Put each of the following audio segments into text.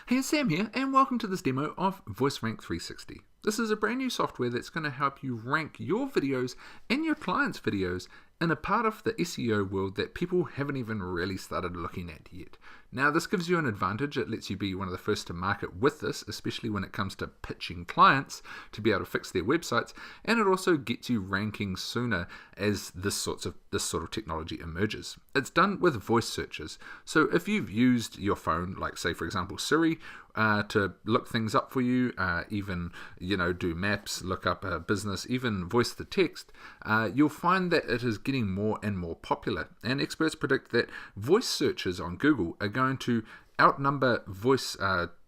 Hey, it's Sam here, and welcome to this demo of VoiceRank360. This is a brand new software that's going to help you rank your videos and your clients' videos in a part of the SEO world that people haven't even really started looking at yet. Now, this gives you an advantage. It lets you be one of the first to market with this, especially when it comes to pitching clients to be able to fix their websites, and it also gets you ranking sooner as this sort of technology emerges. It's done with voice searches. So if you've used your phone, like say for example Siri, to look things up for you, even do maps, look up a business, even voice the text, you'll find that it is getting more and more popular. And experts predict that voice searches on Google are going to outnumber voice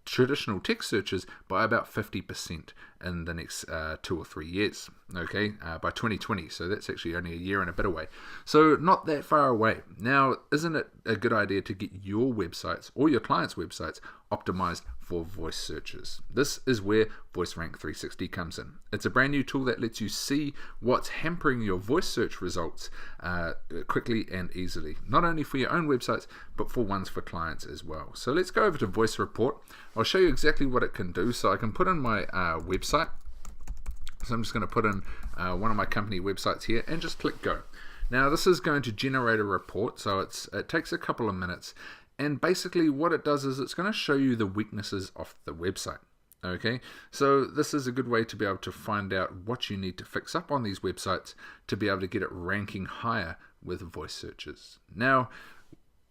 traditional text searches by about 50% in the next 2 or 3 years, okay, by 2020. So that's actually only a year and a bit away. So not that far away. Now, isn't it a good idea to get your websites or your clients' websites optimized for voice searches? This is where VoiceRank360 comes in. It's a brand new tool that lets you see what's hampering your voice search results quickly and easily, not only for your own websites, but for ones for clients as well. So let's go over to Voice Report. I'll show you exactly what it can do. So I can put in my website. So I'm just going to put in one of my company websites here and just click go. Now this is going to generate a report, so it takes a couple of minutes, and basically what it does is it's going to show you the weaknesses of the website. Okay, so this is a good way to be able to find out what you need to fix up on these websites to be able to get it ranking higher with voice searches. Now,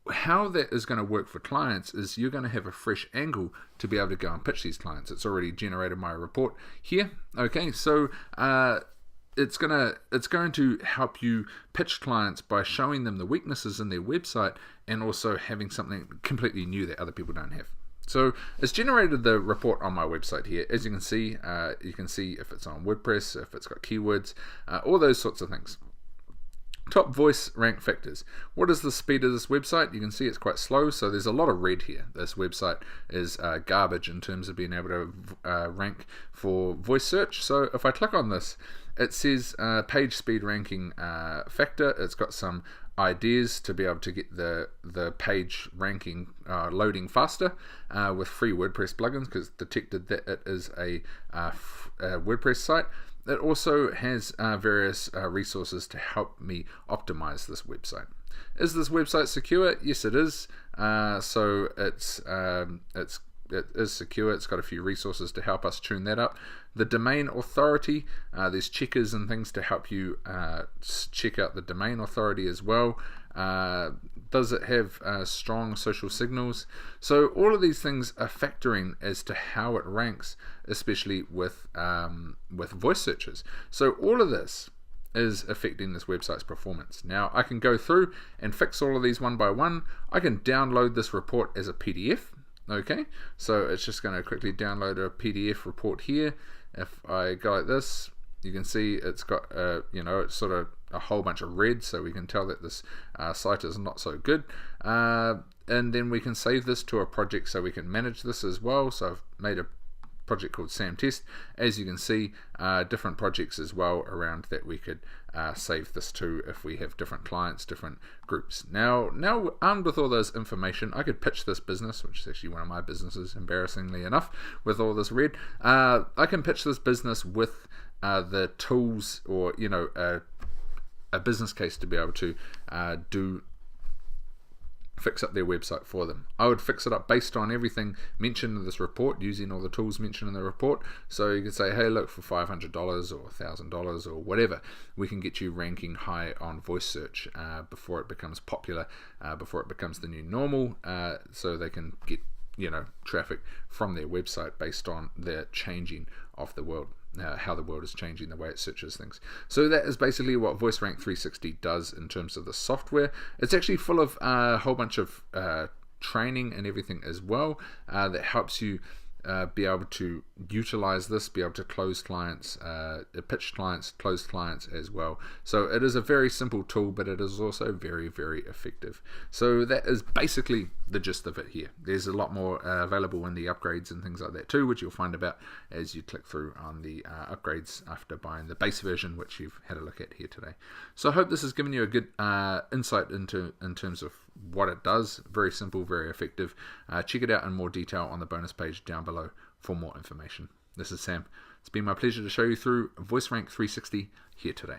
how that is going to work for clients is you're going to have a fresh angle to be able to go and pitch these clients. It's already generated my report here. Okay, so it's going to help you pitch clients by showing them the weaknesses in their website and also having something completely new that other people don't have. So it's generated the report on my website here. As you can see if it's on WordPress, if it's got keywords, all those sorts of things. Top voice rank factors. What is the speed of this website? You can see it's quite slow, so there's a lot of red here. This website is garbage in terms of being able to rank for voice search. So if I click on this, it says page speed ranking factor. It's got some ideas to be able to get the page ranking loading faster with free WordPress plugins, because it's detected that it is a WordPress site. It also has various resources to help me optimize this website. Is this website secure? Yes, it is. So it is secure. It's got a few resources to help us tune that up. The domain authority, there's checkers and things to help you check out the domain authority as well. Does it have strong social signals? So all of these things are factoring as to how it ranks, especially with voice searches. So all of this is affecting this website's performance. Now I can go through and fix all of these one by one. I can download this report as a PDF. Okay, so it's just going to quickly download a PDF report here. If I go like this, you can see it's got it's sort of a whole bunch of red, so we can tell that this site is not so good. And then we can save this to a project so we can manage this as well. So I've made a project called Sam Test. As you can see, different projects as well around that we could save this to if we have different clients, different groups. Now armed with all this information, I could pitch this business, which is actually one of my businesses, embarrassingly enough, with all this red. I can pitch this business with the tools, or a business case to be able to fix up their website for them. I would fix it up based on everything mentioned in this report, using all the tools mentioned in the report. So you could say, hey, look, for $500 or $1,000 or whatever, we can get you ranking high on voice search before it becomes popular, before it becomes the new normal, so they can get traffic from their website based on the changing of the world. How the world is changing the way it searches things. So that is basically what VoiceRank360 does in terms of the software. It's actually full of a whole bunch of training and everything as well that helps you be able to utilize this, be able to close clients, pitch clients, close clients as well. So it is a very simple tool, but it is also very, very effective. So that is basically the gist of it here. There's a lot more available in the upgrades and things like that too, which you'll find about as you click through on the upgrades after buying the base version, which you've had a look at here today. So I hope this has given you a good insight in terms of what it does. Very simple, very effective. Check it out in more detail on the bonus page down below for more information. This is Sam. It's been my pleasure to show you through VoiceRank360 here today.